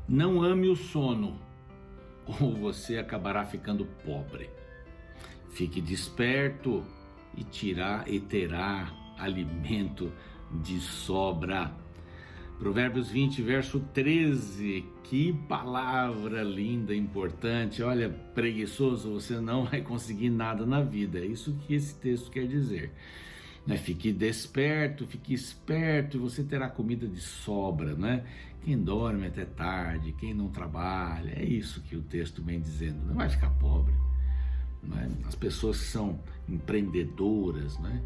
Não ame o sono, ou você acabará ficando pobre. Fique desperto e terá alimento de sobra. Provérbios 20, verso 13. Que palavra linda, importante. Olha, preguiçoso, você não vai conseguir nada na vida. É isso que esse texto quer dizer. Fique desperto, fique esperto e você terá comida de sobra, né? Quem dorme até tarde, quem não trabalha, é isso que o texto vem dizendo. Não vai ficar pobre, né? As pessoas que são empreendedoras, né?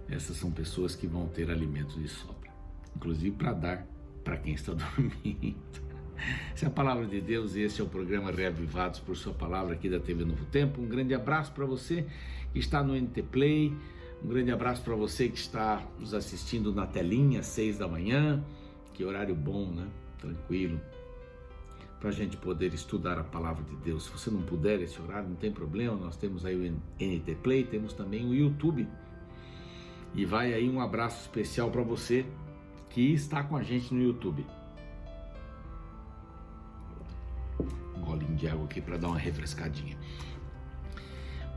Essas são pessoas que vão ter alimento de sobra, inclusive para dar para quem está dormindo. Essa é a palavra de Deus e esse é o programa Reavivados por Sua Palavra aqui da TV Novo Tempo. Um grande abraço para você que está no NT Play. Um grande abraço para você que está nos assistindo na telinha, 6 da manhã. Que horário bom, né? Tranquilo. Para a gente poder estudar a palavra de Deus. Se você não puder esse horário, não tem problema. Nós temos aí o NT Play, temos também o YouTube. E vai aí um abraço especial para você que está com a gente no YouTube. Um golinho de água aqui para dar uma refrescadinha.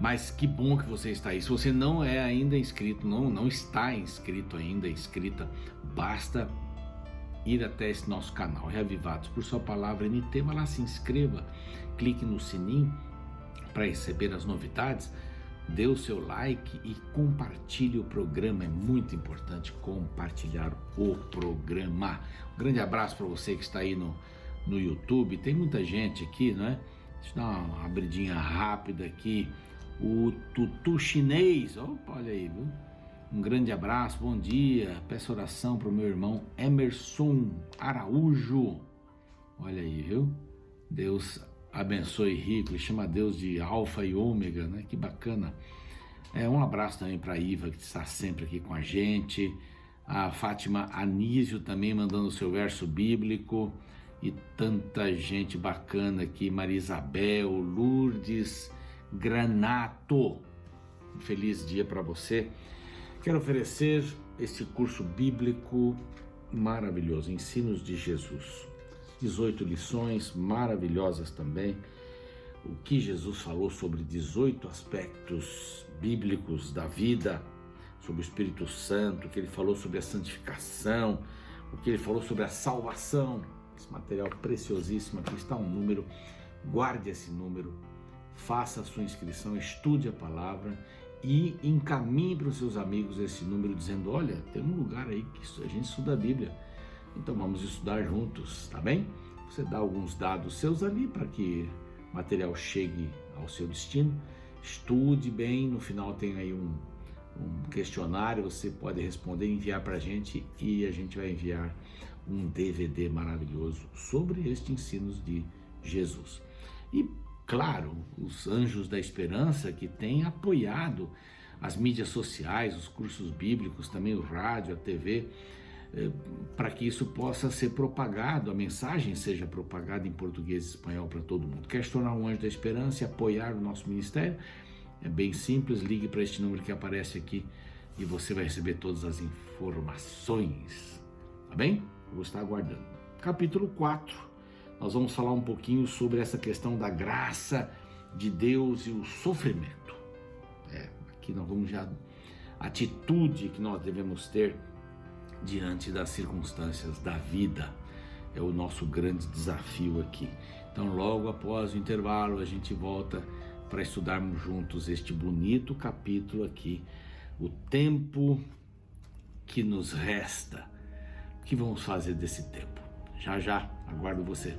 Mas que bom que você está aí. Se você não é ainda inscrito, não está inscrito ainda, inscrita, basta ir até esse nosso canal, Reavivados por Sua Palavra NT, vai lá, se inscreva, clique no sininho para receber as novidades, dê o seu like e compartilhe o programa, é muito importante compartilhar o programa. Um grande abraço para você que está aí no YouTube, tem muita gente aqui, né? Deixa eu dar uma abridinha rápida aqui. O Tutu Chinês, opa, olha aí, viu? Um grande abraço, bom dia. Peço oração para o meu irmão Emerson Araújo. Olha aí, viu? Deus abençoe rico, ele chama Deus de Alfa e Ômega, né? Que bacana. Um abraço também para a Iva, que está sempre aqui com a gente. A Fátima Anísio também mandando o seu verso bíblico. E tanta gente bacana aqui, Maria Isabel, Lourdes Granato. Um feliz dia para você. Quero oferecer este curso bíblico maravilhoso, Ensinos de Jesus. 18 lições maravilhosas também. O que Jesus falou sobre 18 aspectos bíblicos da vida, sobre o Espírito Santo, o que ele falou sobre a santificação, o que ele falou sobre a salvação. Esse material preciosíssimo, aqui está um número, guarde esse número, faça a sua inscrição, estude a palavra e encaminhe para os seus amigos esse número dizendo, olha, tem um lugar aí que a gente estuda a Bíblia, então vamos estudar juntos, tá bem? Você dá alguns dados seus ali para que o material chegue ao seu destino, estude bem, no final tem aí um questionário, você pode responder e enviar para a gente e a gente vai enviar um DVD maravilhoso sobre estes ensinos de Jesus. E claro, os Anjos da Esperança que têm apoiado as mídias sociais, os cursos bíblicos, também o rádio, a TV, para que isso possa ser propagado, a mensagem seja propagada em português e espanhol para todo mundo. Quer se tornar um Anjo da Esperança e apoiar o nosso ministério? É bem simples, ligue para este número que aparece aqui e você vai receber todas as informações, tá bem? Eu vou estar aguardando. Capítulo 4, nós vamos falar um pouquinho sobre essa questão da graça de Deus e o sofrimento. Aqui nós vamos já, a atitude que nós devemos ter diante das circunstâncias da vida, é o nosso grande desafio aqui. Então logo após o intervalo a gente volta para estudarmos juntos este bonito capítulo aqui, o tempo que nos resta. O que vamos fazer desse tempo? Já já, aguardo você.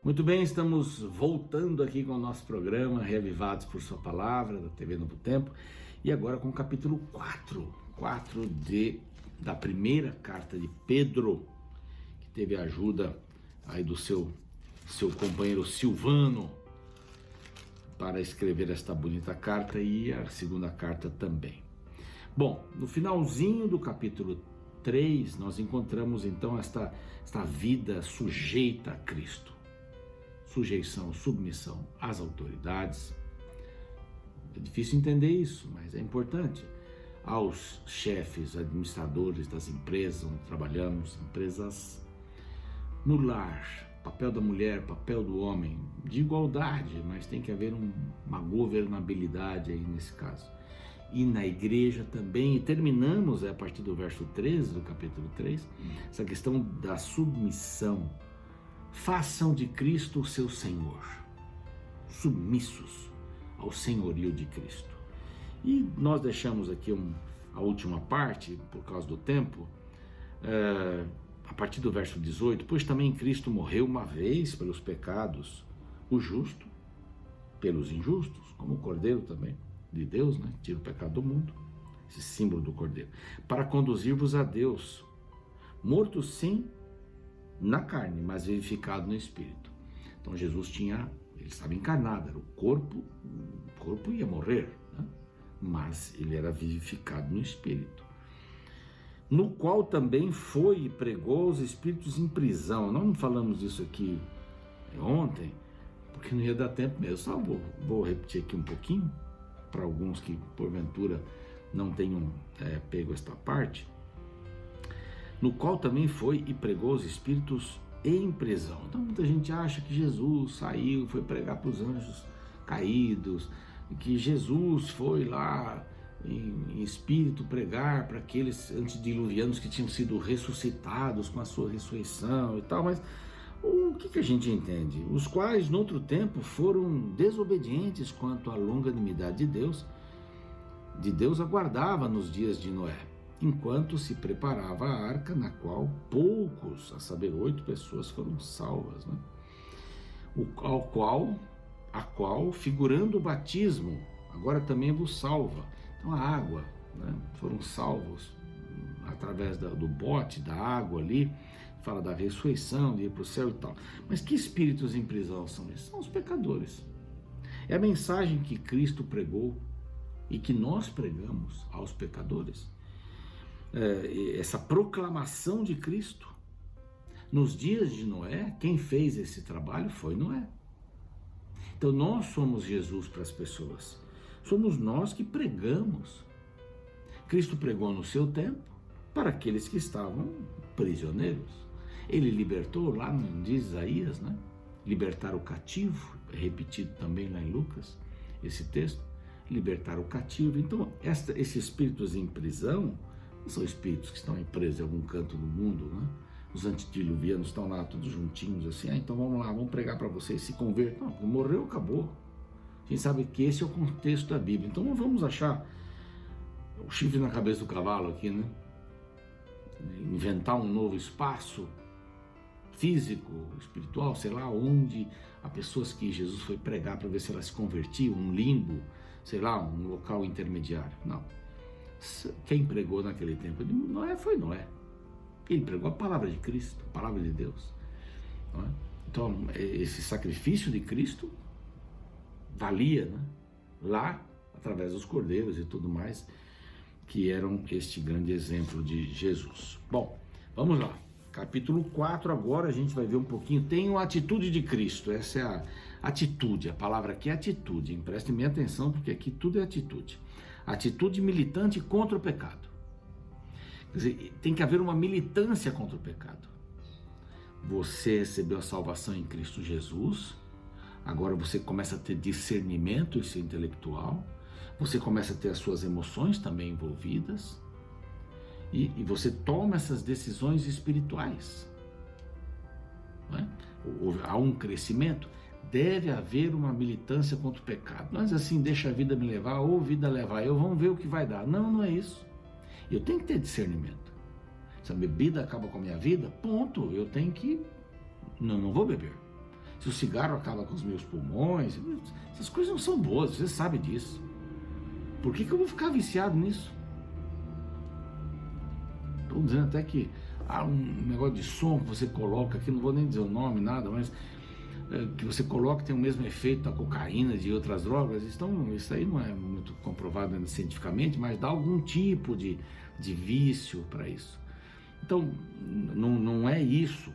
Muito bem, estamos voltando aqui com o nosso programa Reavivados por Sua Palavra, da TV Novo Tempo, e agora com o capítulo 4 da primeira carta de Pedro, que teve a ajuda aí do seu companheiro Silvano para escrever esta bonita carta, e a segunda carta também. Bom, no finalzinho do capítulo 3, nós encontramos então esta vida sujeita a Cristo. Sujeição, submissão às autoridades. É difícil entender isso, mas é importante. Aos chefes, administradores das empresas onde trabalhamos, empresas no lar, papel da mulher, papel do homem, de igualdade, mas tem que haver uma governabilidade aí nesse caso. E na igreja também, e terminamos a partir do verso 13 do capítulo 3, essa questão da submissão. Façam de Cristo o seu Senhor, submissos ao senhorio de Cristo. E nós deixamos aqui a última parte, por causa do tempo, a partir do verso 18, pois também Cristo morreu uma vez pelos pecados, o justo pelos injustos, como o Cordeiro também de Deus, né? Tira o pecado do mundo, esse símbolo do Cordeiro, para conduzir-vos a Deus, morto sim na carne, mas vivificado no Espírito. Então Jesus ele estava encarnado, era o corpo ia morrer, né? Mas ele era vivificado no Espírito, no qual também foi e pregou os espíritos em prisão. Nós não falamos disso aqui ontem, porque não ia dar tempo mesmo, só vou repetir aqui um pouquinho, para alguns que porventura não tenham pego esta parte, no qual também foi e pregou os espíritos em prisão. Então muita gente acha que Jesus saiu, foi pregar para os anjos caídos, que Jesus foi lá em espírito pregar para aqueles antediluvianos que tinham sido ressuscitados com a sua ressurreição e tal, mas o que a gente entende? Os quais, no outro tempo, foram desobedientes quanto à longanimidade de Deus aguardava nos dias de Noé, enquanto se preparava a arca, na qual poucos, a saber, 8 pessoas foram salvas, né? A qual, figurando o batismo, agora também vos salva. Então a água, né? Foram salvos através do bote, da água ali, fala da ressurreição, de ir para o céu e tal. Mas que espíritos em prisão são esses? São os pecadores. É a mensagem que Cristo pregou e que nós pregamos aos pecadores. Essa proclamação de Cristo. Nos dias de Noé, quem fez esse trabalho foi Noé. Então nós somos Jesus para as pessoas. Somos nós que pregamos. Cristo pregou no seu tempo para aqueles que estavam prisioneiros. Ele libertou, lá diz Isaías, né? Libertar o cativo, é repetido também lá em Lucas, esse texto, libertar o cativo. Então, esses espíritos em prisão, não são espíritos que estão presos em algum canto do mundo, né? Os antediluvianos estão lá todos juntinhos, assim, então vamos lá, vamos pregar para vocês, se convertam. Não, morreu, acabou. A gente sabe que esse é o contexto da Bíblia, então não vamos achar o chifre na cabeça do cavalo aqui, né? Inventar um novo espaço físico, espiritual, sei lá, onde há pessoas que Jesus foi pregar para ver se elas se convertiam, um limbo, sei lá, um local intermediário. Não. Quem pregou naquele tempo? Noé foi Noé. Ele pregou a palavra de Cristo, a palavra de Deus. Não é? Então, esse sacrifício de Cristo valia, né? Lá, através dos cordeiros e tudo mais, que eram este grande exemplo de Jesus. Bom, vamos lá. Capítulo 4, agora a gente vai ver um pouquinho. Tem a atitude de Cristo, essa é a atitude, a palavra aqui é atitude, hein? Prestem bem atenção, porque aqui tudo é atitude. Atitude militante contra o pecado. Quer dizer, tem que haver uma militância contra o pecado. Você recebeu a salvação em Cristo Jesus, agora você começa a ter discernimento, isso é intelectual, você começa a ter as suas emoções também envolvidas, e você toma essas decisões espirituais. Não é? Há um crescimento, deve haver uma militância contra o pecado. Mas assim, deixa a vida me levar, ou vida levar eu, vamos ver o que vai dar. Não, não é isso. Eu tenho que ter discernimento. Se a bebida acaba com a minha vida, ponto, eu tenho que... Não vou beber. Se o cigarro acaba com os meus pulmões, essas coisas não são boas, você sabe disso. Por que eu vou ficar viciado nisso? Estou dizendo até que há um negócio de som que você coloca aqui, não vou nem dizer o nome, nada, mas que você coloca tem o mesmo efeito da cocaína e de outras drogas. Então, isso aí não é muito comprovado ainda cientificamente, mas dá algum tipo de vício para isso. Então, não é isso.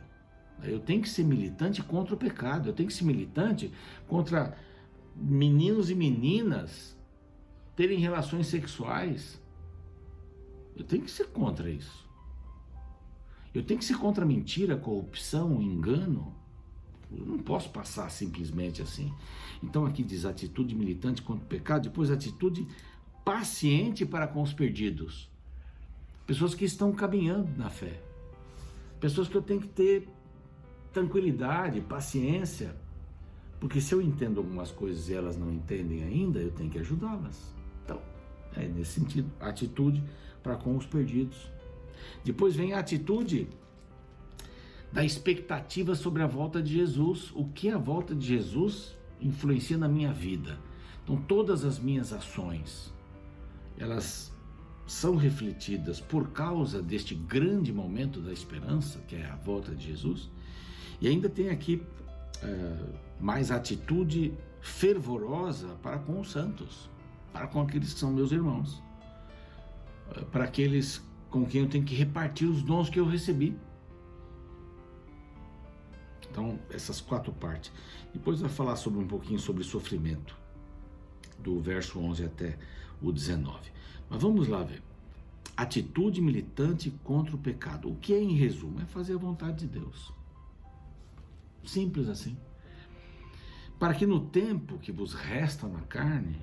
Eu tenho que ser militante contra o pecado, eu tenho que ser militante contra meninos e meninas terem relações sexuais. Eu tenho que ser contra isso. Eu tenho que ser contra a mentira, a corrupção, o engano. Eu não posso passar simplesmente assim. Então aqui diz atitude militante contra o pecado, depois atitude paciente para com os perdidos. Pessoas que estão caminhando na fé. Pessoas que eu tenho que ter tranquilidade, paciência. Porque se eu entendo algumas coisas e elas não entendem ainda, eu tenho que ajudá-las. Então, é nesse sentido, atitude para com os perdidos. Depois vem a atitude da expectativa sobre a volta de Jesus. O que a volta de Jesus influencia na minha vida? Então, todas as minhas ações, elas são refletidas por causa deste grande momento da esperança, que é a volta de Jesus. E ainda tem aqui mais atitude fervorosa para com os santos, para com aqueles que são meus irmãos, para aqueles com quem eu tenho que repartir os dons que eu recebi. Então, essas 4 partes. Depois vai falar um pouquinho sobre sofrimento, do verso 11 até o 19. Mas vamos lá ver. Atitude militante contra o pecado. O que é, em resumo? É fazer a vontade de Deus. Simples assim. Para que no tempo que vos resta na carne,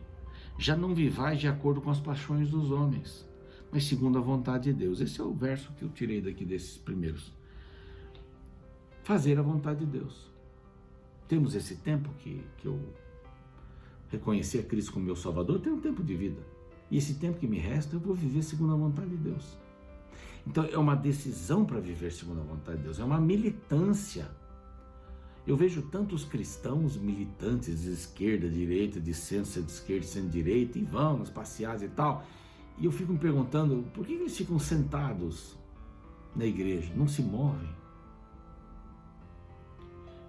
já não vivais de acordo com as paixões dos homens, mas segundo a vontade de Deus. Esse é o verso que eu tirei daqui desses primeiros. Fazer a vontade de Deus. Temos esse tempo que eu reconheci a Cristo como meu Salvador, eu tenho um tempo de vida. E esse tempo que me resta, eu vou viver segundo a vontade de Deus. Então é uma decisão para viver segundo a vontade de Deus, é uma militância. Eu vejo tantos cristãos militantes de esquerda, direita, de centro, de esquerda, centro-direita, e vão nas passeadas e tal. E eu fico me perguntando, por que eles ficam sentados na igreja, não se movem?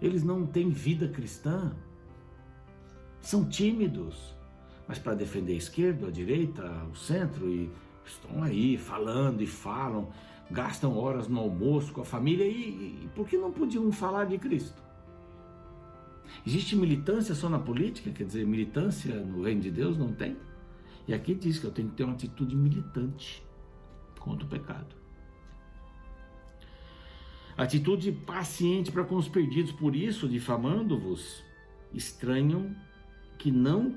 Eles não têm vida cristã, são tímidos, mas para defender a esquerda, a direita, o centro, e estão aí falando e falam, gastam horas no almoço com a família, e por que não podiam falar de Cristo? Existe militância só na política? Quer dizer, militância no reino de Deus não tem? E aqui diz que eu tenho que ter uma atitude militante contra o pecado. Atitude paciente para com os perdidos, por isso, difamando-vos, estranham que não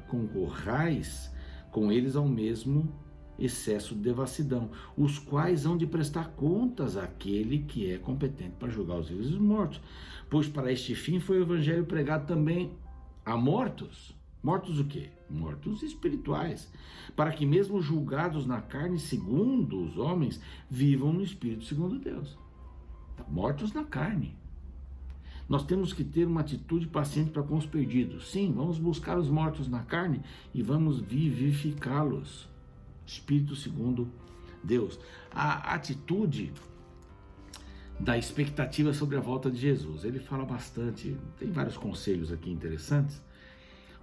concorrais com eles ao mesmo excesso de devassidão, os quais hão de prestar contas àquele que é competente para julgar os vivos e os mortos. Pois para este fim foi o evangelho pregado também a mortos. Mortos o quê? Mortos espirituais, para que mesmo julgados na carne segundo os homens, vivam no espírito segundo Deus. Mortos na carne. Nós temos que ter uma atitude paciente para com os perdidos. Sim, vamos buscar os mortos na carne e vamos vivificá-los. Espírito segundo Deus. A atitude da expectativa sobre a volta de Jesus. Ele fala bastante, tem vários conselhos aqui interessantes.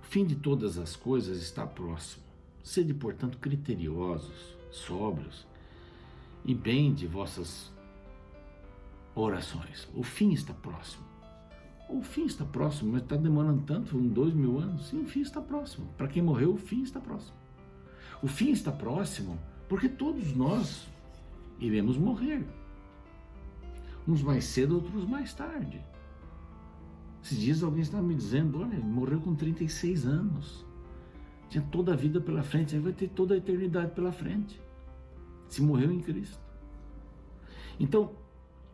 O fim de todas as coisas está próximo. Sede, portanto, criteriosos, sóbrios e bem de vossas orações. O fim está próximo. O fim está próximo, mas está demorando tanto, 2.000 anos. Sim, o fim está próximo. Para quem morreu, o fim está próximo. O fim está próximo porque todos nós iremos morrer. Uns mais cedo, outros mais tarde. Esses dias alguém estava me dizendo, olha, ele morreu com 36 anos. Tinha toda a vida pela frente, aí vai ter toda a eternidade pela frente. Se morreu em Cristo. Então,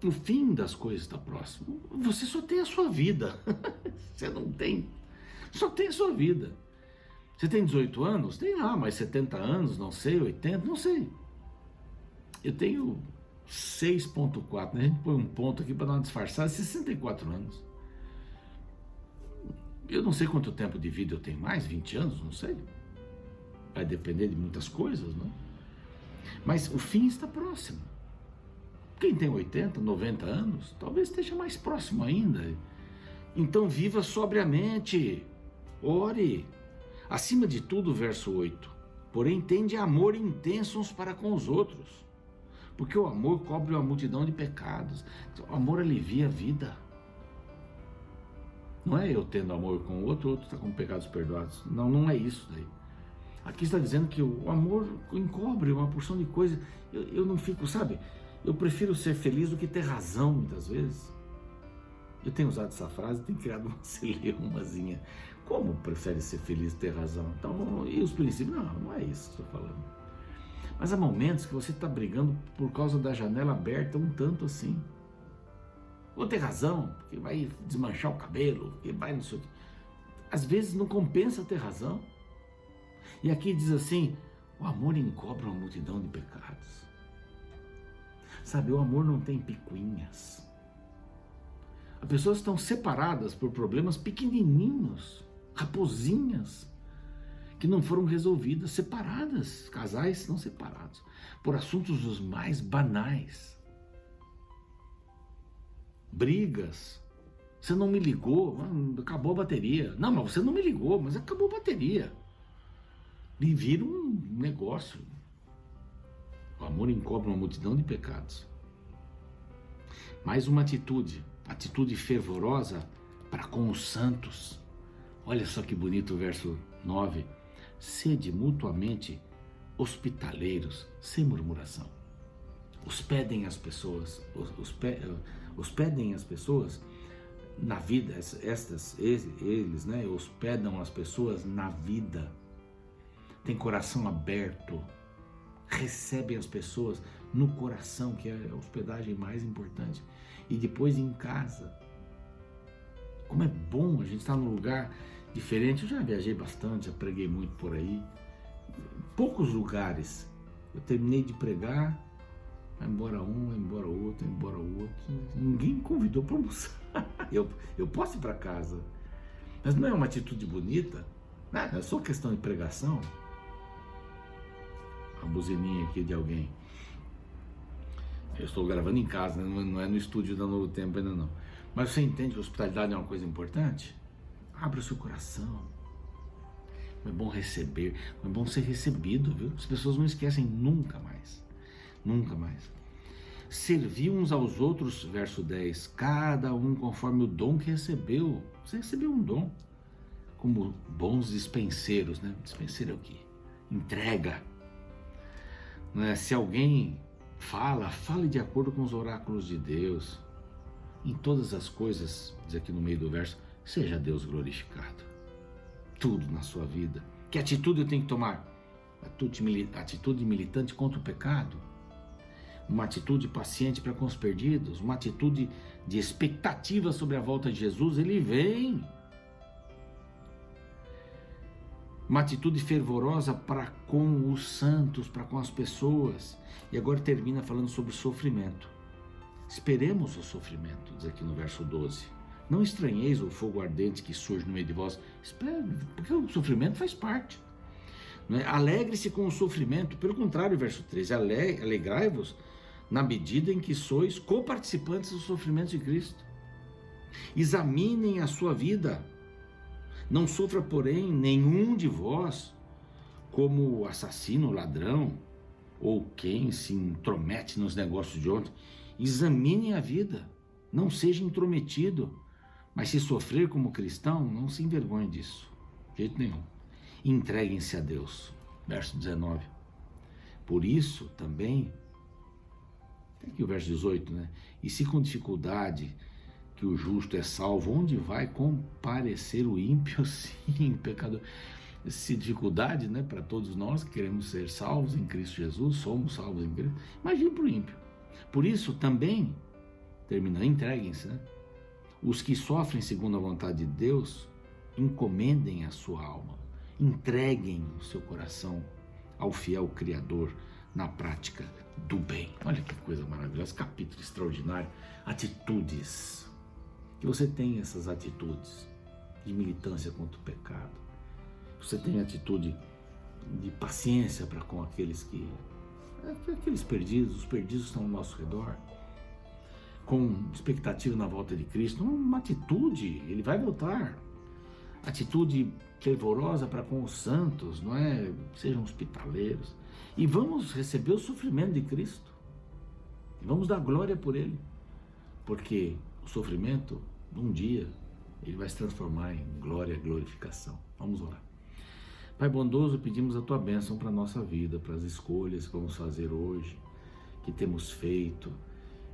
o fim das coisas está próximo. Você só tem a sua vida. Você não tem. Só tem a sua vida. Você tem 18 anos? Tem lá mais 70 anos, não sei, 80, não sei. Eu tenho 6.4, né? A gente põe um ponto aqui para dar uma disfarçada, 64 anos. Eu não sei quanto tempo de vida eu tenho mais, 20 anos, não sei. Vai depender de muitas coisas, né? Mas o fim está próximo. Quem tem 80, 90 anos, talvez esteja mais próximo ainda. Então viva sobriamente, ore. Acima de tudo, verso 8, porém tende amor intenso uns para com os outros, Porque o amor cobre uma multidão de pecados. O amor alivia a vida. Não é eu tendo amor com o outro está com pecados perdoados. Não, não é isso daí. Aqui está dizendo que o amor encobre uma porção de coisas. Eu não fico, sabe? Eu prefiro ser feliz do que ter razão, muitas vezes. Eu tenho usado essa frase, tenho criado uma celeumazinha. Como prefere ser feliz e ter razão? Então, e os princípios? Não, não é isso que eu estou falando. Mas há momentos que você está brigando por causa da janela aberta um tanto assim. Vou ter razão, porque vai desmanchar o cabelo, porque vai não sei o quê. Às vezes não compensa ter razão. E aqui diz assim, o amor encobre uma multidão de pecados. Sabe, o amor não tem picuinhas. As pessoas estão separadas por problemas pequenininhos, raposinhas, que não foram resolvidas, separadas. Casais estão separados por assuntos os mais banais. Brigas. Você não me ligou, acabou a bateria. Não, mas você não me ligou, mas acabou a bateria. E vira um negócio. O amor encobre uma multidão de pecados. Mais uma atitude fervorosa para com os santos. Olha só que bonito o verso 9. Sede mutuamente hospitaleiros, sem murmuração. Hospedem as pessoas, hospedem as pessoas na vida, eles, né, hospedam as pessoas na vida. Tem coração aberto, recebem as pessoas no coração, que é a hospedagem mais importante, e depois em casa. Como é bom a gente estar num lugar diferente. Eu já viajei bastante, já preguei muito por aí. Poucos lugares eu terminei de pregar, vai embora um, vai embora outro, vai embora outro. Ninguém me convidou para almoçar. Eu posso ir para casa, mas não é uma atitude bonita. É só questão de pregação. A buzininha aqui de alguém. Eu estou gravando em casa, né? Não é no estúdio da Novo Tempo ainda não. Mas você entende que a hospitalidade é uma coisa importante? Abra o seu coração. É bom receber, é bom ser recebido, viu? As pessoas não esquecem nunca mais. Nunca mais. Servir uns aos outros, verso 10, cada um conforme o dom que recebeu. Você recebeu um dom. Como bons dispenseiros, né? Dispenseiro é o quê? Entrega. Se alguém fale de acordo com os oráculos de Deus. Em todas as coisas, diz aqui no meio do verso, seja Deus glorificado. Tudo na sua vida. Que atitude eu tenho que tomar? Atitude militante contra o pecado. Uma atitude paciente para com os perdidos. Uma atitude de expectativa sobre a volta de Jesus. Ele vem. Uma atitude fervorosa para com os santos, para com as pessoas. E agora termina falando sobre sofrimento. Esperemos o sofrimento, diz aqui no verso 12. Não estranheis o fogo ardente que surge no meio de vós. Espere, porque o sofrimento faz parte. Alegre-se com o sofrimento. Pelo contrário, verso 13. Alegrai-vos na medida em que sois coparticipantes dos sofrimentos de Cristo. Examinem a sua vida. Não sofra, porém, nenhum de vós como assassino, ladrão, ou quem se intromete nos negócios de outro. Examinem a vida, não seja intrometido, mas se sofrer como cristão, não se envergonhe disso, de jeito nenhum. Entreguem-se a Deus, verso 19. Por isso também, tem aqui o verso 18, né? E se com dificuldade que o justo é salvo, onde vai comparecer o ímpio? Sim, pecador. Se dificuldade, né, para todos nós que queremos ser salvos em Cristo Jesus, somos salvos em Cristo, imagine para o ímpio. Por isso também, terminando, entreguem-se, né? Os que sofrem segundo a vontade de Deus, encomendem a sua alma, entreguem o seu coração ao fiel Criador na prática do bem. Olha que coisa maravilhosa, capítulo extraordinário. Atitudes. Que você tenha essas atitudes de militância contra o pecado. Você tenha atitude de paciência para com aqueles perdidos. Os perdidos estão ao nosso redor. Com expectativa na volta de Cristo. Uma atitude, ele vai voltar. Atitude fervorosa para com os santos, não é? Sejam hospitaleiros. E vamos receber o sofrimento de Cristo. Vamos dar glória por ele, porque o sofrimento, um dia, ele vai se transformar em glória e glorificação. Vamos orar. Pai bondoso, pedimos a tua bênção para a nossa vida, para as escolhas que vamos fazer hoje, que temos feito,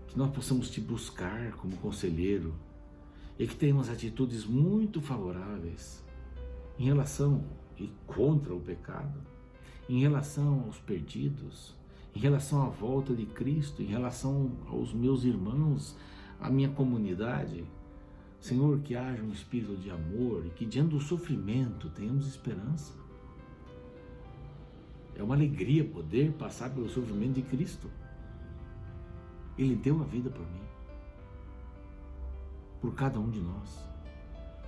que nós possamos te buscar como conselheiro e que tenhamos atitudes muito favoráveis em relação e contra o pecado, em relação aos perdidos, em relação à volta de Cristo, em relação aos meus irmãos, à minha comunidade. Senhor, que haja um espírito de amor e que diante do sofrimento tenhamos esperança. É uma alegria poder passar pelo sofrimento de Cristo. Ele deu a vida por mim, por cada um de nós.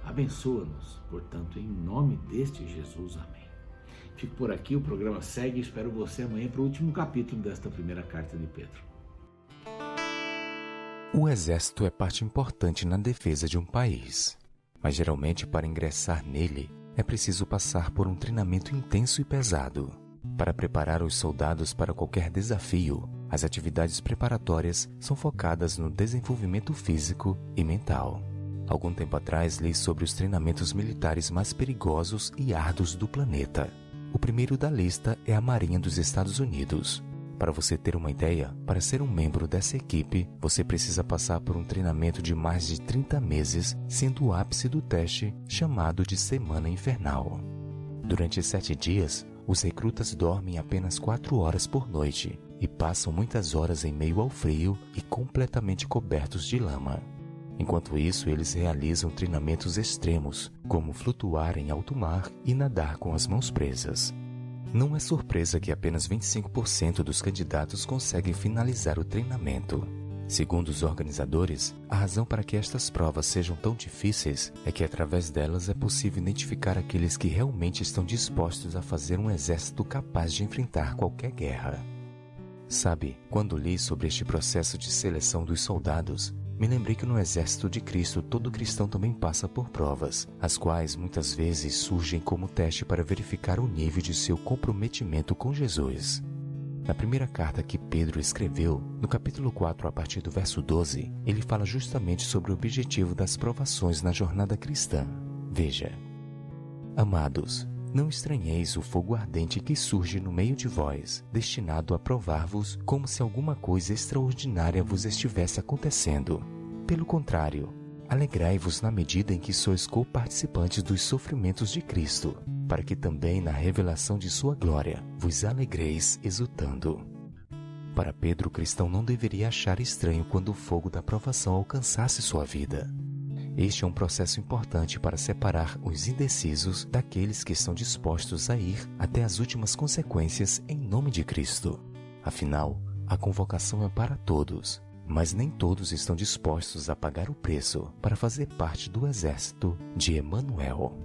Abençoa-nos, portanto, em nome deste Jesus. Amém. Fico por aqui, o programa segue e espero você amanhã para o último capítulo desta primeira carta de Pedro. O exército é parte importante na defesa de um país, mas geralmente para ingressar nele é preciso passar por um treinamento intenso e pesado. Para preparar os soldados para qualquer desafio, as atividades preparatórias são focadas no desenvolvimento físico e mental. Algum tempo atrás li sobre os treinamentos militares mais perigosos e árduos do planeta. O primeiro da lista é a Marinha dos Estados Unidos. Para você ter uma ideia, para ser um membro dessa equipe, você precisa passar por um treinamento de mais de 30 meses, sendo o ápice do teste chamado de Semana Infernal. Durante 7 dias, os recrutas dormem apenas 4 horas por noite e passam muitas horas em meio ao frio e completamente cobertos de lama. Enquanto isso, eles realizam treinamentos extremos, como flutuar em alto mar e nadar com as mãos presas. Não é surpresa que apenas 25% dos candidatos conseguem finalizar o treinamento. Segundo os organizadores, a razão para que estas provas sejam tão difíceis é que através delas é possível identificar aqueles que realmente estão dispostos a fazer um exército capaz de enfrentar qualquer guerra. Sabe, quando li sobre este processo de seleção dos soldados, me lembrei que no exército de Cristo todo cristão também passa por provas, as quais muitas vezes surgem como teste para verificar o nível de seu comprometimento com Jesus. Na primeira carta que Pedro escreveu, no capítulo 4, a partir do verso 12, ele fala justamente sobre o objetivo das provações na jornada cristã. Veja: Amados, não estranheis o fogo ardente que surge no meio de vós, destinado a provar-vos como se alguma coisa extraordinária vos estivesse acontecendo. Pelo contrário, alegrai-vos na medida em que sois co-participantes dos sofrimentos de Cristo, para que também na revelação de sua glória vos alegreis exultando. Para Pedro, o cristão não deveria achar estranho quando o fogo da provação alcançasse sua vida. Este é um processo importante para separar os indecisos daqueles que estão dispostos a ir até as últimas consequências em nome de Cristo. Afinal, a convocação é para todos, mas nem todos estão dispostos a pagar o preço para fazer parte do exército de Emanuel.